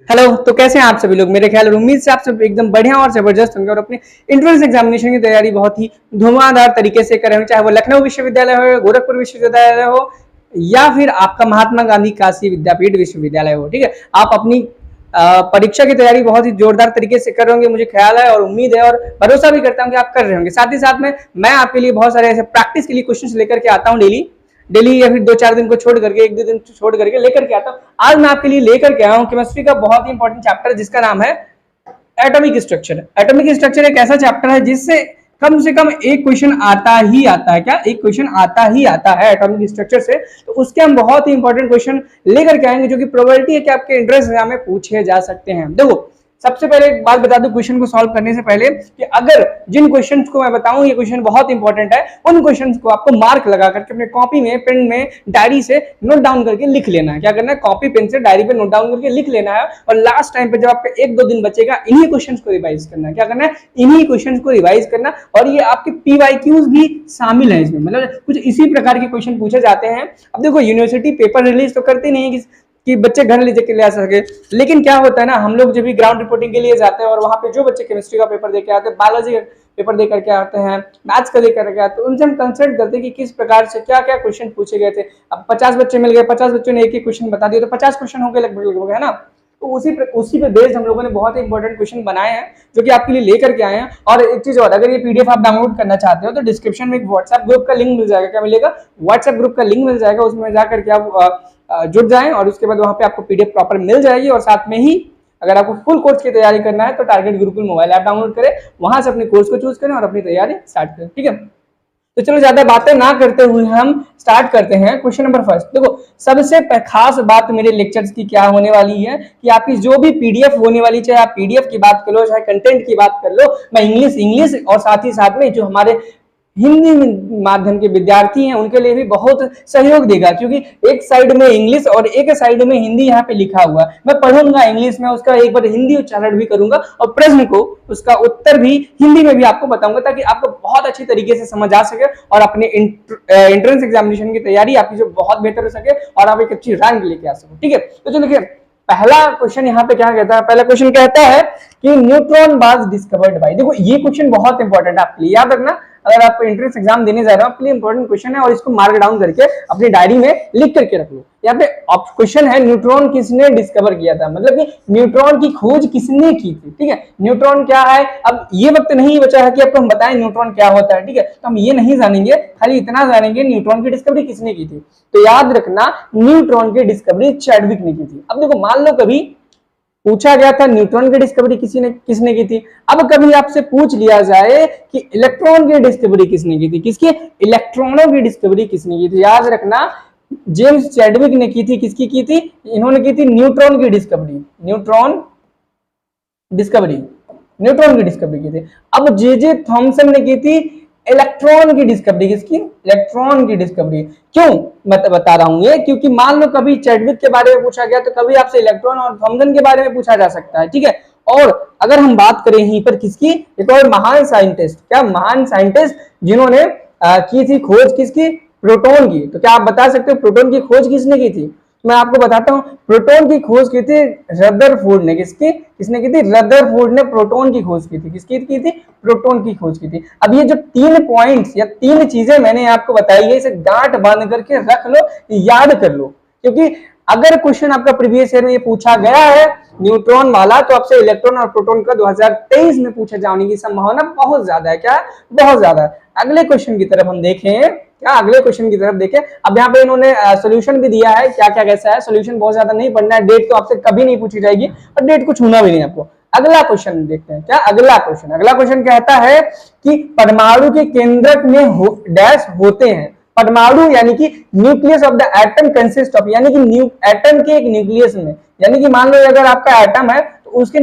Hello. तो कैसे हैं आप सभी लोग? मेरे ख्याल और उम्मीद से आप सब एकदम बढ़िया और जबरदस्त होंगे और अपने एंट्रेंस एग्जामिनेशन की तैयारी बहुत ही धुआंधार तरीके से कर रहे हो, चाहे वो लखनऊ विश्वविद्यालय हो, गोरखपुर विश्वविद्यालय हो या फिर आपका महात्मा गांधी काशी विद्यापीठ विश्वविद्यालय हो। ठीक है, आप अपनी परीक्षा की तैयारी बहुत ही जोरदार तरीके से कर रहे होंगे, मुझे ख्याल है और उम्मीद है और भरोसा भी करता हूँ कि आप कर रहे होंगे। साथ ही साथ में मैं आपके लिए बहुत सारे ऐसे प्रैक्टिस के लिए क्वेश्चन लेकर के आता हूँ डेली डेली या फिर 2-4 दिन को छोड़ करके, 1-2 दिन छोड़ करके लेकर के आता हूँ। आज मैं आपके लिए लेकर के आया हूँ केमिस्ट्री का बहुत ही इंपॉर्टेंट चैप्टर जिसका नाम है एटॉमिक स्ट्रक्चर। एटॉमिक स्ट्रक्चर एक ऐसा चैप्टर है जिससे कम से कम एक क्वेश्चन आता ही आता है। क्या? एक क्वेश्चन आता ही आता है एटॉमिक स्ट्रक्चर से। तो उसके हम बहुत ही इंपॉर्टेंट क्वेश्चन लेकर के आएंगे जो कि प्रोबेबिलिटी है कि आपके एंट्रेंस एग्जाम में पूछे जा सकते हैं। देखो, सबसे पहले एक बात बता दूं क्वेश्चन को सॉल्व करने से पहले कि अगर जिन क्वेश्चंस को मैं बताऊं ये क्वेश्चन बहुत इंपॉर्टेंट है, उन क्वेश्चंस को आपको मार्क लगा करके अपने कॉपी में, पेन में, डायरी से नोट डाउन करके लिख लेना है। क्या करना है? कॉपी पेन से डायरी पे नोट डाउन करके लिख लेना है और लास्ट टाइम पे जब आपका 1-2 दिन बचेगा इन्हीं क्वेश्चंस को रिवाइज करना है। क्या करना है? इन्हीं क्वेश्चंस को रिवाइज करना। और ये आपके पीवाईक्यूज भी शामिल है इसमें, मतलब कुछ इसी प्रकार के क्वेश्चन पूछे जाते हैं। अब देखो, यूनिवर्सिटी पेपर रिलीज तो करती नहीं है कि बच्चे घर ले जाके ले आ सके, लेकिन क्या होता है ना, हम लोग जब भी ग्राउंड रिपोर्टिंग के लिए जाते हैं और वहां पे जो बच्चे केमिस्ट्री का पेपर देके आते हैं, बायोलॉजी का पेपर दे करके आते हैं, मैथ्स का दे करके आते हैं, उनसे हम कंसल्ट करते हैं कि किस प्रकार से क्या क्या क्वेश्चन पूछे गए थे। अब 50 बच्चे मिल गए, 50 बच्चों ने एक ही क्वेश्चन बता दिया तो 50 क्वेश्चन हो गए लगभग, है ना। तो उसी पे बेस्ड हम लोगों ने बहुत इंपॉर्टेंट क्वेश्चन बनाए हैं जो कि आपके लिए लेकर के आए हैं। और एक चीज और, अगर ये पीडीएफ आप डाउनलोड करना चाहते हो तो डिस्क्रिप्शन में एक व्हाट्सएप ग्रुप का लिंक मिल जाएगा। क्या मिलेगा? व्हाट्सएप ग्रुप का लिंक मिल जाएगा, उसमें जाकर के आप जुड़ जाएं और उसके बाद वहां पे आपको पीडीएफ प्रॉपर मिल जाएगी। और साथ में ही अगर आपको फुल कोर्स की तैयारी करना है तो target Gurukul mobile app download करें, वहां से अपने कोर्स को चूज करें और अपनी तैयारी स्टार्ट करें। ठीक है, तो चलो ज्यादा बातें ना करते हुए हम स्टार्ट करते हैं। Question number first. देखो, सबसे खास बात मेरे लेक्चर्स की क्या होने वाली है कि आपकी जो भी पीडीएफ होने वाली, चाहे आप पीडीएफ की बात कर लो, चाहे कंटेंट की बात कर लो, मैं इंग्लिश और साथ ही साथ में जो हमारे हिंदी माध्यम के विद्यार्थी हैं उनके लिए भी बहुत सहयोग देगा, क्योंकि एक साइड में इंग्लिश और एक साइड में हिंदी यहाँ पे लिखा हुआ है। मैं पढ़ूंगा इंग्लिश में, उसका एक बार हिंदी उच्चारण भी करूंगा और प्रश्न को, उसका उत्तर भी हिंदी में भी आपको बताऊंगा, ताकि आपको बहुत अच्छी तरीके से समझ आ सके और अपने एंट्रेंस एग्जामिनेशन की तैयारी आपकी जो बहुत बेहतर हो सके और आप एक अच्छी रैंक लेके आ सको। ठीक है, तो चलो देखिए, पहला क्वेश्चन यहाँ पे क्या कहता है। पहला क्वेश्चन कहता है कि न्यूट्रॉन वाज डिस्कवर्ड बाय। देखो, ये क्वेश्चन बहुत इंपॉर्टेंट है आपके लिए, याद रखना। अगर आप एंट्रेंस एग्जाम देने जा रहे हो, आपके लिए इंपॉर्टेंट क्वेश्चन है और इसको मार्क डाउन करके अपनी डायरी में लिख करके रख लो। यहाँ पे क्वेश्चन है, न्यूट्रॉन किसने डिस्कवर किया था, मतलब कि न्यूट्रॉन की खोज किसने की थी। ठीक है, न्यूट्रॉन क्या है, अब ये वक्त नहीं बचा है कि आपको हम बताएं न्यूट्रॉन क्या होता है। ठीक है, तो हम ये नहीं जानेंगे, खाली इतना जानेंगे न्यूट्रॉन की डिस्कवरी किसने की थी। तो याद रखना, न्यूट्रॉन की डिस्कवरी चैडविक ने की थी। अब देखो, मान लो कभी पूछा गया था न्यूट्रॉन की डिस्कवरी किसने की थी, अब कभी आपसे पूछ लिया जाए कि इलेक्ट्रॉन की डिस्कवरी किसने की थी, किसकी? इलेक्ट्रॉनों की डिस्कवरी किसने की थी। याद रखना, जेम्स चैडविक ने की थी। किसकी की थी? इन्होंने की थी न्यूट्रॉन की डिस्कवरी। न्यूट्रॉन की डिस्कवरी की थी। अब जे थॉमसन ने की थी इलेक्ट्रॉन की डिस्कवरी। किसकी? इलेक्ट्रॉन की डिस्कवरी। क्यों मैं बता रहा हूं ये, क्योंकि मान लो कभी चैडविक के बारे में पूछा गया तो कभी आपसे इलेक्ट्रॉन और थॉमसन के बारे में पूछा जा सकता है। ठीक है, और अगर हम बात करें यहीं पर किसकी, एक और महान साइंटिस्ट, क्या महान साइंटिस्ट जिन्होंने की थी खोज किसकी? प्रोटॉन की। तो क्या आप बता सकते हो प्रोटॉन की खोज किसने की थी? मैं आपको बताता हूं, प्रोटॉन की खोज की थी रदरफोर्ड ने। किसने की थी? रदरफोर्ड ने प्रोटॉन की खोज की थी। किसकी की थी? प्रोटॉन की खोज की थी। अब ये जो 3 पॉइंट्स या 3 चीजें मैंने आपको बताई है, इसे गांठ बांध करके रख लो, याद कर लो, क्योंकि अगर क्वेश्चन आपका प्रीवियस ईयर में ये पूछा गया है न्यूट्रॉन वाला, तो आपसे इलेक्ट्रॉन और प्रोटॉन का 2023 में पूछे जाने की संभावना बहुत ज्यादा है। क्या? बहुत ज्यादा है। अगले क्वेश्चन की तरफ हम देखें, क्या अगले क्वेश्चन की तरफ देखें। अब यहाँ पे इन्होंने सॉल्यूशन भी दिया है, क्या क्या कैसा है। सॉल्यूशन बहुत ज्यादा नहीं पढ़ना है, डेट तो आपसे कभी नहीं पूछी जाएगी और डेट को छूना भी नहीं आपको। अगला क्वेश्चन देखते हैं। क्या अगला क्वेश्चन कहता है कि परमाणु के केंद्रक में डैश होते हैं। परमाणु यानी कि nucleus of the atom consist of, यानी कि एटम के एक न्यूक्लियस में, यानी कि मान लो अगर आपका एटम है तो उसके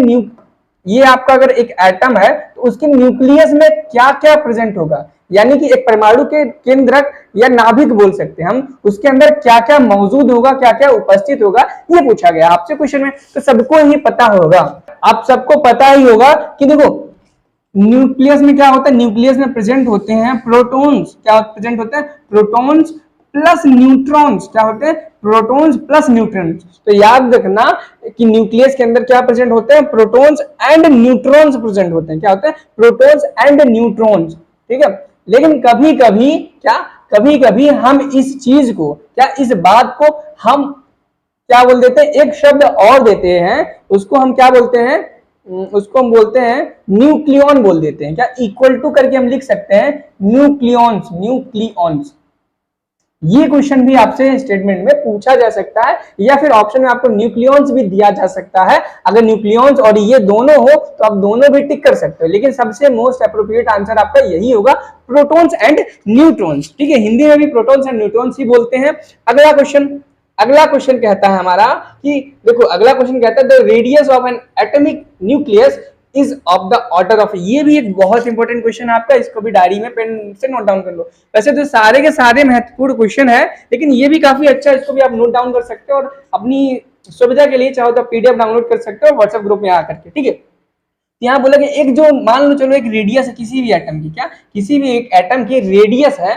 ये आपका अगर एक एटम है तो उसके न्यूक्लियस में क्या क्या प्रेजेंट होगा, यानी कि एक परमाणु के केंद्रक या नाभिक बोल सकते हैं हम, उसके अंदर क्या क्या मौजूद होगा, क्या क्या उपस्थित होगा, ये पूछा गया आपसे क्वेश्चन में। तो सबको ही पता होगा, आप सबको पता ही होगा कि देखो न्यूक्लियस में क्या होता है, न्यूक्लियस में प्रेजेंट होते हैं प्रोटॉन्स। क्या प्रेजेंट होते हैं? प्रोटॉन्स प्लस न्यूट्रॉन्स क्या होते हैं, प्रोटॉन्स प्लस न्यूट्रॉन्स। तो याद रखना कि न्यूक्लियस के अंदर क्या प्रेजेंट होते हैं, प्रोटॉन्स एंड न्यूट्रॉन्स प्रेजेंट होते हैं। क्या होते हैं, प्रोटॉन्स एंड न्यूट्रॉन्स, ठीक है। लेकिन कभी कभी क्या, कभी कभी हम इस चीज को क्या, इस बात को हम क्या बोल देते हैं, एक शब्द और देते हैं, उसको हम क्या बोलते हैं, उसको हम बोलते हैं न्यूक्लियॉन बोल देते हैं। क्या, इक्वल टू करके हम लिख सकते हैं न्यूक्लियॉन्स, न्यूक्लियॉन्स। ये क्वेश्चन भी आपसे स्टेटमेंट में पूछा जा सकता है, या फिर ऑप्शन में आपको न्यूक्लियॉन्स भी दिया जा सकता है। अगर न्यूक्लियॉन्स और ये दोनों हो तो आप दोनों भी टिक कर सकते हो, लेकिन सबसे मोस्ट अप्रोप्रिएट आंसर आपका यही होगा, प्रोटॉन्स एंड न्यूट्रॉन्स। ठीक है, हिंदी में भी प्रोटॉन्स एंड न्यूट्रॉन्स ही बोलते हैं। अगला क्वेश्चन कहता है हमारा कि देखो, अगला क्वेश्चन कहता है the radius of N atomic nucleus is of the order of. ये भी एक बहुत इंपॉर्टेंट क्वेश्चन है आपका, इसको भी डायरी में पेन से नोट डाउन कर लो। वैसे तो सारे के सारे महत्वपूर्ण क्वेश्चन है, लेकिन ये भी काफी अच्छा है, इसको भी आप नोट डाउन कर सकते हो और अपनी सुविधा के लिए चाहो तो पीडीएफ डाउनलोड कर सकते हो व्हाट्सएप ग्रुप में आकर के। ठीक है, यहाँ बोला कि एक जो मान लो चलो एक रेडियस है किसी भी एटम की, क्या किसी भी एक एटम की रेडियस है,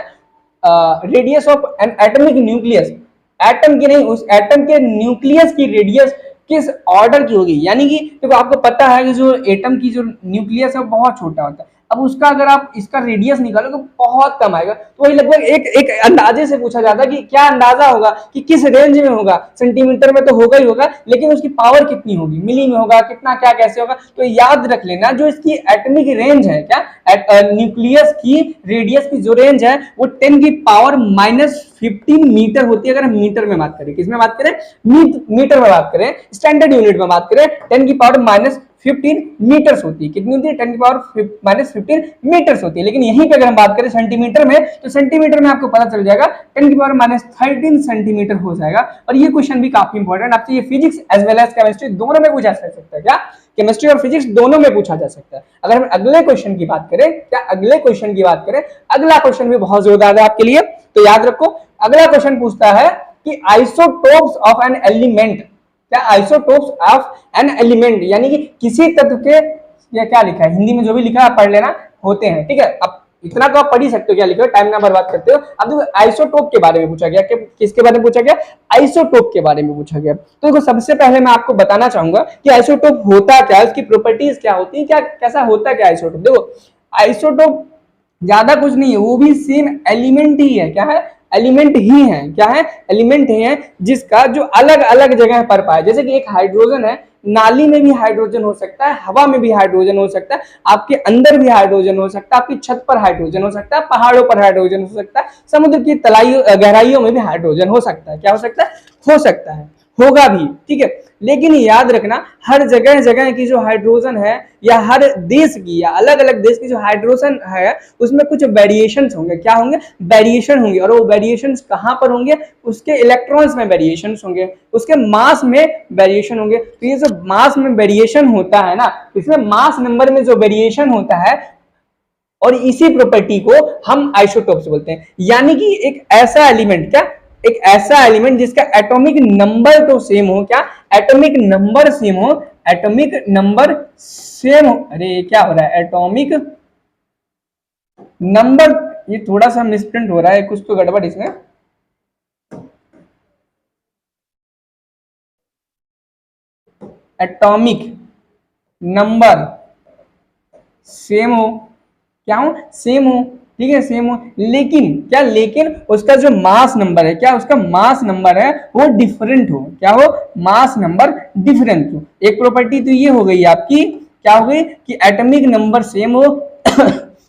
radius of N atomic nucleus, atom की नहीं, उस एटम के न्यूक्लियस की रेडियस किस ऑर्डर की होगी। यानी कि देखो आपको पता है कि जो एटम की जो न्यूक्लियस है वो बहुत छोटा होता है। अब उसका अगर आप इसका रेडियस निकालो तो बहुत कम आएगा, तो वही लगभग एक अंदाजे से पूछा जाता है कि क्या अंदाजा होगा कि किस रेंज में होगा। सेंटीमीटर में तो होगा ही होगा, लेकिन उसकी पावर कितनी होगी, मिली में होगा, कितना क्या कैसे होगा। तो याद रख लेना जो इसकी एटॉमिक रेंज है, क्या न्यूक्लियस की रेडियस की जो रेंज है वो 10 की पावर -15 मीटर होती है। अगर हम मीटर में बात करें, किसमें बात करें, मीटर में बात करें, स्टैंडर्ड यूनिट में बात करें, 10 की पावर -15 मीटर्स होती है। कितनी होती है, 10 की पावर -15 मीटर्स होती है। लेकिन यहीं पे अगर हम बात करें सेंटीमीटर में, तो सेंटीमीटर में आपको पता चल जाएगा 10 की पावर -13 सेंटीमीटर हो जाएगा। और ये क्वेश्चन भी काफी इंपॉर्टेंट, आपसे ये physics as well as chemistry दोनों में पूछा जा सकता है। क्या, केमिस्ट्री और फिजिक्स दोनों में पूछा जा सकता है। अगर हम अगले क्वेश्चन की बात करें, क्या अगले क्वेश्चन की बात करें, अगला क्वेश्चन भी बहुत जोरदार है आपके लिए, तो याद रखो। अगला क्वेश्चन पूछता है कि आइसोटोप्स ऑफ एन एलिमेंट, क्या आइसोटोप्स ऑफ एन एलिमेंट, यानी कि किसी तत्व के, या क्या लिखा है हिंदी में जो भी लिखा है पढ़ लेना, होते हैं। ठीक है, अब इतना तो आप पढ़ ही सकते हो, क्या लिखा है, टाइम ना बर्बाद करते हो। अब देखो आइसोटोप के बारे में पूछा गया, किसके बारे में पूछा गया, आइसोटोप के बारे में पूछा गया। तो देखो सबसे पहले मैं आपको बताना चाहूंगा कि आइसोटोप होता क्या है, उसकी प्रॉपर्टीज क्या होती है, क्या कैसा होता क्या आइसोटोप। देखो आइसोटोप ज्यादा कुछ नहीं है, वो भी सेम एलिमेंट ही है। क्या है, एलिमेंट ही है। क्या है, एलिमेंट ही है, जिसका जो अलग अलग जगह पर पाए। जैसे कि एक हाइड्रोजन है, नाली में भी हाइड्रोजन हो सकता है, हवा में भी हाइड्रोजन हो सकता है, आपके अंदर भी हाइड्रोजन हो सकता है, आपकी छत पर हाइड्रोजन हो सकता है, पहाड़ों पर हाइड्रोजन हो सकता है, समुद्र की गहराइयों में भी हाइड्रोजन हो सकता है। क्या हो सकता है, हो सकता है, होगा भी। ठीक है, लेकिन याद रखना हर जगह जगह की जो हाइड्रोजन है, या हर देश की या अलग अलग देश की जो हाइड्रोजन है, उसमें कुछ वेरिएशंस होंगे। क्या होंगे, वेरिएशन होंगे। और वो वेरिएशंस कहां पर होंगे, उसके इलेक्ट्रॉन्स में वेरिएशंस होंगे, उसके मास में वेरिएशन होंगे। तो ये जो मास में वेरिएशन होता है ना, इसमें मास नंबर में जो वेरिएशन होता है, और इसी प्रॉपर्टी को हम आइसोटोप्स बोलते हैं। यानी कि एक ऐसा एलिमेंट, क्या एक ऐसा एलिमेंट जिसका एटॉमिक नंबर तो सेम हो, क्या एटॉमिक नंबर सेम हो, एटॉमिक नंबर सेम हो। अरे क्या हो रहा है, एटॉमिक नंबर, ये थोड़ा सा मिसप्रिंट हो रहा है, कुछ तो गड़बड़ इसमें। एटॉमिक नंबर सेम हो, क्या हो, सेम हो। ठीक है, सेम हो, लेकिन क्या, लेकिन उसका जो मास नंबर है, क्या उसका मास नंबर है वो डिफरेंट हो। क्या हो, मास नंबर डिफरेंट हो। एक प्रॉपर्टी तो ये हो गई आपकी, क्या हो गई कि एटॉमिक नंबर सेम हो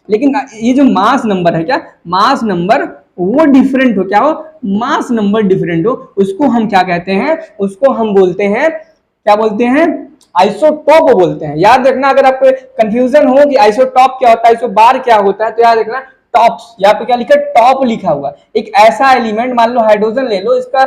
लेकिन ये जो मास नंबर है, क्या मास नंबर वो डिफरेंट हो। क्या हो, मास नंबर डिफरेंट हो, उसको हम क्या कहते हैं, उसको हम बोलते हैं, क्या बोलते हैं, आइसोटोप बोलते हैं। याद रखना, अगर आपको कंफ्यूजन हो कि आइसोटॉप क्या होता है, आइसोबार क्या होता है, तो याद रखना टॉप्स, यहाँ पे क्या लिखा है, टॉप लिखा हुआ। एक ऐसा एलिमेंट, मान लो हाइड्रोजन ले लो, इसका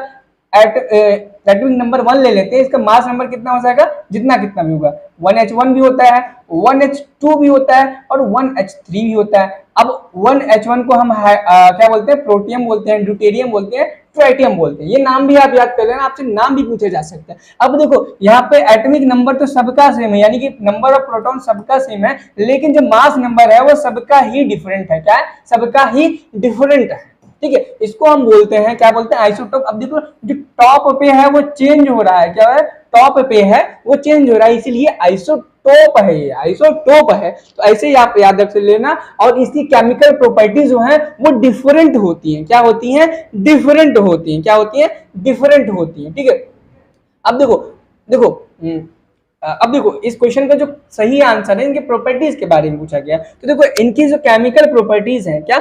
एटॉमिक नंबर 1 ले लेते हैं, इसका मास नंबर कितना हो जाएगा, जितना कितना भी होगा। 1H1 भी होता है, 1H2 भी होता है, और 1H3 भी होता है। अब 1H1 को हम क्या बोलते हैं, प्रोटियम बोलते हैं, ड्यूटेरियम बोलते हैं, ट्राइटियम बोलते हैं। ये नाम भी आप याद कर लेना, आपसे नाम भी पूछे जा सकते हैं। अब देखो यहाँ पे एटॉमिक नंबर तो सबका सेम है, यानी कि नंबर ऑफ प्रोटॉन सबका सेम है, लेकिन जो मास नंबर है वो सबका ही डिफरेंट है। क्या है, सबका ही डिफरेंट है। ठीक है, इसको हम बोलते हैं, क्या बोलते हैं, आइसोटोप। अब देखो जो टॉप पे है वो चेंज हो रहा है, क्या है, टॉप पे है वो चेंज हो रहा है, इसीलिए आइसोटोप है, ये आइसोटोप है। तो ऐसे ही आप याद रख लेना। और इसकी केमिकल प्रॉपर्टीज जो है वो डिफरेंट होती हैं, क्या होती हैं, डिफरेंट होती हैं, क्या होती हैं, डिफरेंट होती हैं, ठीक है। अब देखो देखो अब देखो इस क्वेश्चन का जो सही आंसर है, इनके प्रॉपर्टीज के बारे में पूछा गया। तो देखो इनकी जो केमिकल प्रॉपर्टीज हैं, क्या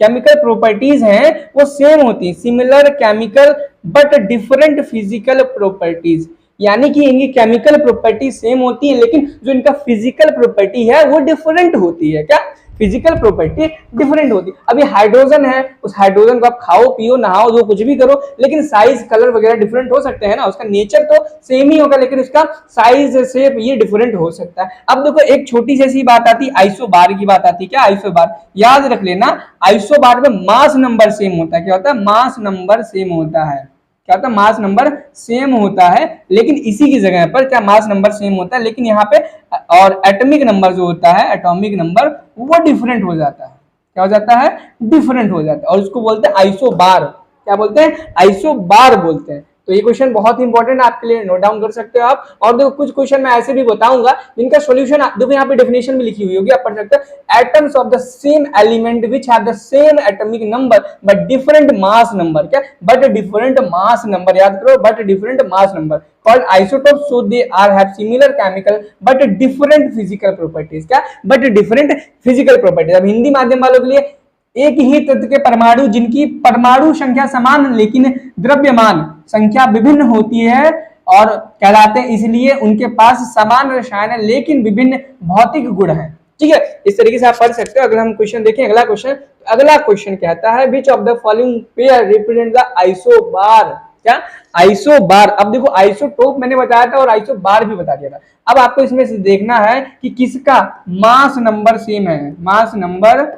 केमिकल प्रॉपर्टीज हैं वो सेम होती हैं, similar chemical but different physical properties, यानी कि इनकी केमिकल प्रॉपर्टी सेम होती है लेकिन जो इनका फिजिकल प्रॉपर्टी है वो डिफरेंट होती है, क्या, फिजिकल प्रॉपर्टी डिफरेंट होती है। अभी हाइड्रोजन है, उस हाइड्रोजन को आप खाओ पियो नहाओ जो कुछ भी करो, लेकिन साइज कलर वगैरह डिफरेंट हो सकते हैं ना, उसका नेचर तो सेम ही होगा लेकिन उसका साइज शेप ये डिफरेंट हो सकता है। अब देखो एक छोटी सी बात आती है, आइसोबार की बात आती है, क्या, आइसोबार, याद रख लेना, आइसोबार में मास नंबर सेम होता है, क्या होता है, मास नंबर सेम होता है, क्या होता है, मास नंबर सेम होता है, लेकिन इसी की जगह पर क्या, मास नंबर सेम होता है लेकिन यहाँ पे और एटॉमिक नंबर जो होता है, एटॉमिक नंबर वो डिफरेंट हो जाता है, क्या हो जाता है, डिफरेंट हो जाता है, और उसको बोलते हैं आइसोबार, क्या बोलते हैं, आइसोबार बोलते हैं। तो ये क्वेश्चन बहुत इंपॉर्टेंट है आपके लिए, नोट डाउन कर सकते हो आप। और देखो कुछ क्वेश्चन मैं ऐसे भी बताऊंगा जिनका सॉल्यूशन देखो यहाँ पे डेफिनेशन भी लिखी हुई होगी, आप पढ़ सकते हो, atoms of the same element which have the same atomic number but different mass number, क्या, बट डिफरेंट मास नंबर, याद करो, but different mass number called isotopes, so they are have similar chemical but different physical properties, क्या, but different physical properties। अब हिंदी माध्यम वालों के लिए एक ही तत्व के परमाणु जिनकी परमाणु संख्या समान लेकिन द्रव्यमान संख्या विभिन्न होती है और कहलाते हैं, इसलिए उनके पास समान रसायन है लेकिन विभिन्न भौतिक गुण हैं, ठीक है। इस तरीके से आप पढ़ सकते हो। अगर हम क्वेश्चन देखें अगला क्वेश्चन कहता है which of the following pair represent the isobar, क्या, आइसोबार। अब देखो आइसोटोप मैंने बताया था और आइसोबार भी बता दिया था। अब आपको इसमें से देखना है कि किसका मास नंबर सेम है, मास नंबर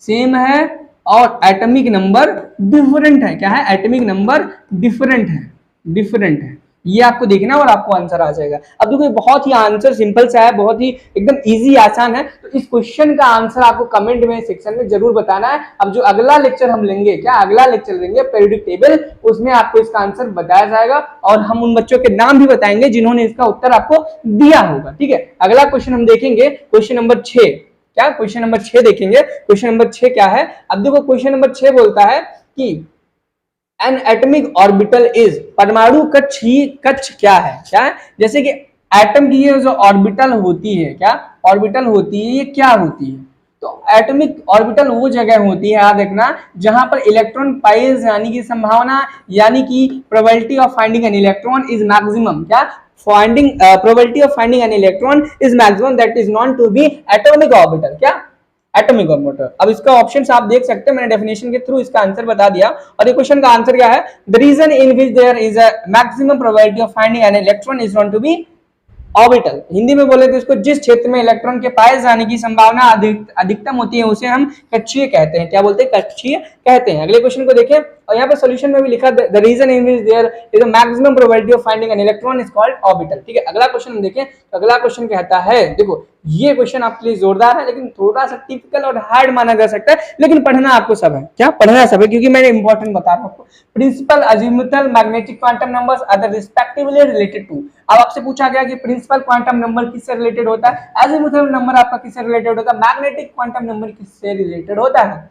सेम है और एटॉमिक नंबर डिफरेंट है, क्या है, एटॉमिक नंबर डिफरेंट है, डिफरेंट है, ये आपको देखना और आपको आंसर आ जाएगा। अब देखो बहुत ही आंसर सिंपल सा है, बहुत ही एकदम इजी आसान है। तो इस क्वेश्चन का आंसर आपको कमेंट में सेक्शन में जरूर बताना है। अब जो अगला लेक्चर हम लेंगे, क्या, अगला लेक्चर लेंगे पीरियोडिक टेबल, उसमें आपको इसका आंसर बताया जाएगा और हम उन बच्चों के नाम भी बताएंगे जिन्होंने इसका उत्तर आपको दिया होगा, ठीक है। अगला क्वेश्चन हम देखेंगे क्वेश्चन नंबर 6, क्या, क्वेश्चन नंबर 6 देखेंगे। क्वेश्चन नंबर 6 क्या है, अब देखो क्वेश्चन नंबर 6 बोलता है कि एन एटॉमिक ऑर्बिटल इज, परमाणु कक्ष क्या है, क्या है, जैसे कि एटम की ये जो ऑर्बिटल होती है, क्या, ऑर्बिटल होती है, ये क्या होती है, तो एटॉमिक ऑर्बिटल वो जगह होती है, याद रखना, जहां पर इलेक्ट्रॉन पाइज यानी कि संभावना यानी कि probability of finding an electron is maximum, क्या, finding probability of finding an electron is maximum that is known to be atomic orbital, क्या, एटॉमिक ऑर्बिटल। अब इसका ऑप्शंस आप देख सकते हैं, मैंने डेफिनेशन के थ्रू इसका आंसर बता दिया। और ये क्वेश्चन का आंसर क्या है, the region in which there is a maximum probability of finding an electron is known to be orbital. Hindi में बोले तो इसको जिस क्षेत्र में इलेक्ट्रॉन के पाए जाने की संभावना अधिकतम होती है उसे हम कक्षीय कहते हैं, क्या बोलते हैं, कक्षीय कहते हैं। अगले क्वेश्चन को देखें और यहाँ पे सॉल्यूशन में भी लिखा the region in which there is a maximum probability of finding an electron is called orbital, ठीक है। अगला क्वेश्चन हम देखें तो अगला क्वेश्चन कहता है, देखो ये क्वेश्चन आपके लिए जोरदार है लेकिन थोड़ा सा टिपिकल और हार्ड माना जा सकता है, लेकिन पढ़ना आपको सब है, क्या, पढ़ना सब है, क्योंकि मैंने इंपॉर्टेंट बता रहा हूं आपको। Principal azimuthal magnetic quantum numbers are the respectively related to. अब आपसे पूछा गया कि प्रिंसिपल क्वांटम नंबर किससे रिलेटेड होता है, अजीमुथल नंबर आपका किससे रिलेटेड होता है, मैग्नेटिक क्वांटम नंबर किससे रिलेटेड होता है,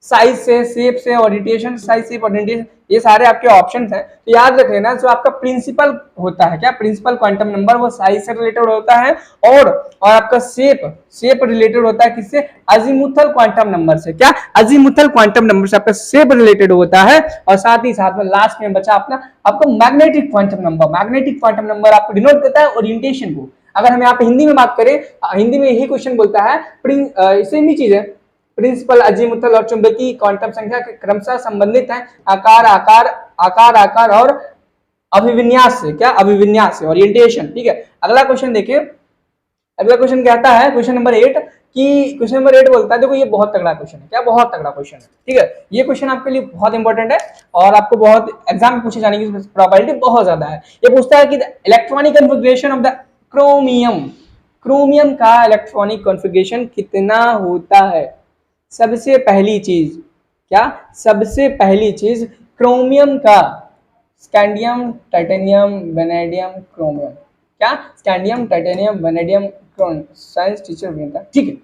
साइज से, शेप से, ओरिएंटेशन, साइज, शेप, ओरिएंटेशन, ये सारे आपके ऑप्शंस हैं। तो याद रख लेना, जो आपका प्रिंसिपल होता है, क्या, प्रिंसिपल क्वांटम नंबर वो साइज से रिलेटेड होता है और आपका शेप रिलेटेड होता है किससे, अजीमुथल क्वांटम नंबर से, क्या, अजीमुथल क्वांटम नंबर से आपका शेप रिलेटेड होता है। और साथ ही साथ में लास्ट में बचा अपना आपको magnetic quantum number. Magnetic quantum number आपको डिनोट करता है ओरिएंटेशन को। अगर हम यहाँ पे हिंदी में बात करें, हिंदी में यही क्वेश्चन बोलता है, सेम ही चीज है, प्रिंसिपल, अजीमुथल और चुंबकीय क्वांटम संख्या के क्रमशः संबंधित हैं आकार और अभिविन्यास से, क्या, अभिविन्यास से, ओरिएंटेशन, ठीक है। अगला क्वेश्चन देखिए, अगला क्वेश्चन कहता है क्वेश्चन नंबर 8 कि क्वेश्चन नंबर 8 बोलता है, देखो ये बहुत तगड़ा क्वेश्चन है, क्या, बहुत तगड़ा क्वेश्चन है, ठीक है। ये क्वेश्चन आपके लिए बहुत इंपॉर्टेंट है और आपको बहुत एग्जाम में पूछे जाने की प्रोबेबिलिटी बहुत ज्यादा है। ये पूछता है कि electronic configuration of the chromium का इलेक्ट्रॉनिक कॉन्फ़िगरेशन कितना होता है। सबसे पहली चीज क्या सबसे पहली चीज क्रोमियम का, स्कैंडियम टाइटेनियम वेनेडियम क्रोमियम, क्या scandium titanium vanadium chromium, science teacher भी था, ठीक है।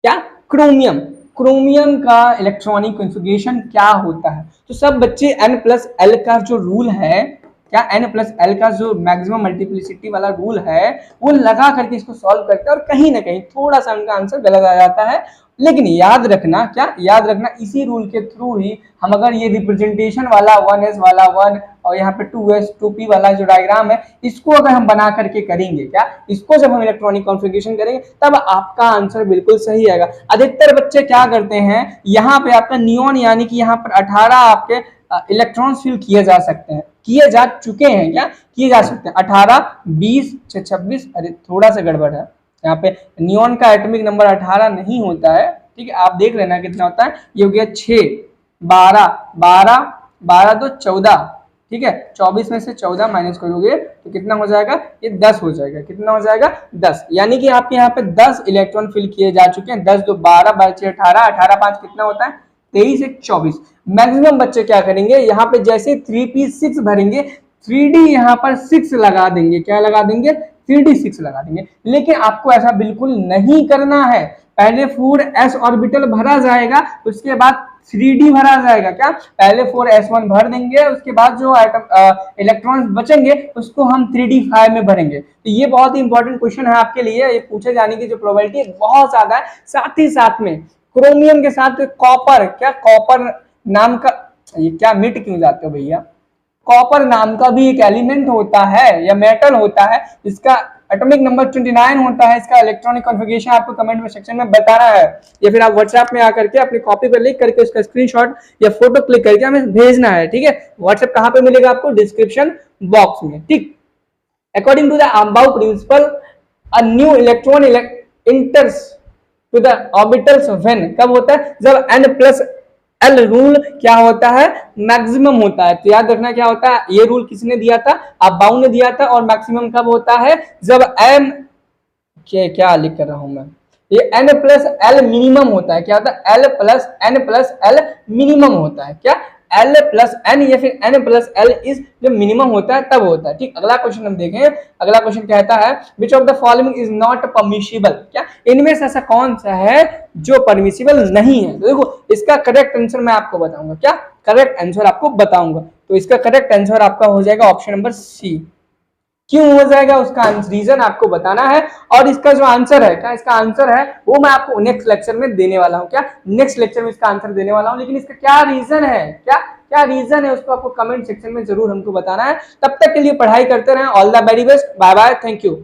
क्या क्रोमियम, क्रोमियम का इलेक्ट्रॉनिक कॉन्फ़िगरेशन क्या होता है? तो सब बच्चे n+l का जो रूल है, क्या n+l का जो मैक्सिमम मल्टीप्लिसिटी वाला रूल है वो लगा करके इसको सॉल्व करते हैं और कहीं ना कहीं थोड़ा सा उनका आंसर गलत आ जाता है। लेकिन याद रखना, क्या याद रखना, इसी रूल के थ्रू ही हम अगर ये रिप्रेजेंटेशन वाला 1s वाला 1 और यहाँ पे 2s 2p वाला जो डायग्राम है इसको अगर हम बना करके करेंगे, क्या इसको जब हम इलेक्ट्रॉनिक कॉन्फ़िगरेशन करेंगे तब आपका आंसर बिल्कुल सही आएगा। अधिकतर बच्चे क्या करते हैं, यहाँ पे आपका नियॉन यानी कि यहाँ पर 18 आपके इलेक्ट्रॉन्स फिल किए जा सकते हैं, किए जा चुके हैं, क्या किए जा सकते हैं 18 20 26, अरे थोड़ा सा गड़बड़ है यहाँ पे, नियॉन का एटॉमिक नंबर 18 नहीं होता है, ठीक है, आप देख लेना कितना होता है। ये हो गया 6 12 12 12 2 14, ठीक है, 24 में से 14 माइनस करोगे तो कितना हो जाएगा, ये 10 हो जाएगा, कितना हो जाएगा 10, यानी कि आपके यहाँ पे 10 इलेक्ट्रॉन फिल किए जा चुके हैं। 10 2 12 12 6 18 18 5 कितना होता है 23 1 24। मैक्सिमम बच्चे क्या करेंगे, यहाँ पे जैसे 3p6 भरेंगे 3d यहाँ पर 6 लगा देंगे, क्या लगा देंगे 3d 6 लगा देंगे। लेकिन आपको ऐसा बिल्कुल नहीं करना है, पहले 4s ऑर्बिटल भरा जाएगा उसके बाद 3d भरा जाएगा, क्या पहले 4s1 भर देंगे उसके बाद जो इलेक्ट्रॉन्स बचेंगे उसको हम 3d5 में भरेंगे। तो ये बहुत ही इंपॉर्टेंट क्वेश्चन है आपके लिए, ये पूछे जाने की जो प्रोबेबिलिटी बहुत ज्यादा है। साथ ही साथ में क्रोमियम के साथ कॉपर, क्या कॉपर नाम का, ये क्या मिट क्यों जाते हो भैया, कॉपर नाम का भी एक एलिमेंट होता है या मेटल होता है, इसका एटॉमिक नंबर 29 होता है। इसका इलेक्ट्रॉनिक कॉन्फ़िगरेशन आपको कमेंट में सेक्शन में बताना है या फिर आप व्हाट्सएप में आकर के अपनी कॉपी पर लिख करके उसका स्क्रीनशॉट या फोटो क्लिक करके हमें भेजना है, ठीक है। व्हाट्सएप कहाँ पे मिलेगा आपको, डिस्क्रिप्शन बॉक्स में, ठीक। According to the Aufbau principle a new electron enters to the orbitals when, कब होता है, जब n+l रूल क्या होता है, मैक्सिमम होता है। तो याद रखना क्या होता है, ये रूल किसने दिया था, अबाउ ने दिया था। और मैक्सिमम कब होता है, जब m, क्या लिख कर रहा हूं मैं, ये n+l मिनिमम होता है, क्या होता है n+l मिनिमम होता है, क्या l+n या फिर n+l इज जो मिनिमम होता है तब होता है, ठीक। अगला क्वेश्चन हम देखें, अगला क्वेश्चन कहता है which of the following is not permissible, क्या इनमें से ऐसा कौन सा है जो परमिसिबल नहीं है। तो देखो इसका करेक्ट आंसर मैं आपको बताऊंगा, क्या करेक्ट आंसर आपको बताऊंगा। तो इसका करेक्ट आंसर आपका हो जाएगा ऑप्शन नंबर सी। क्यों हो जाएगा उसका रीजन आपको बताना है, और इसका जो आंसर है, क्या इसका आंसर है वो मैं आपको नेक्स्ट लेक्चर में देने वाला हूं, क्या नेक्स्ट लेक्चर में इसका आंसर देने वाला हूं। लेकिन इसका क्या रीजन है, क्या रीजन है उसको आपको कमेंट सेक्शन में जरूर हमको बताना है। तब तक के लिए पढ़ाई करते रहें। All the very best, bye bye, thank you.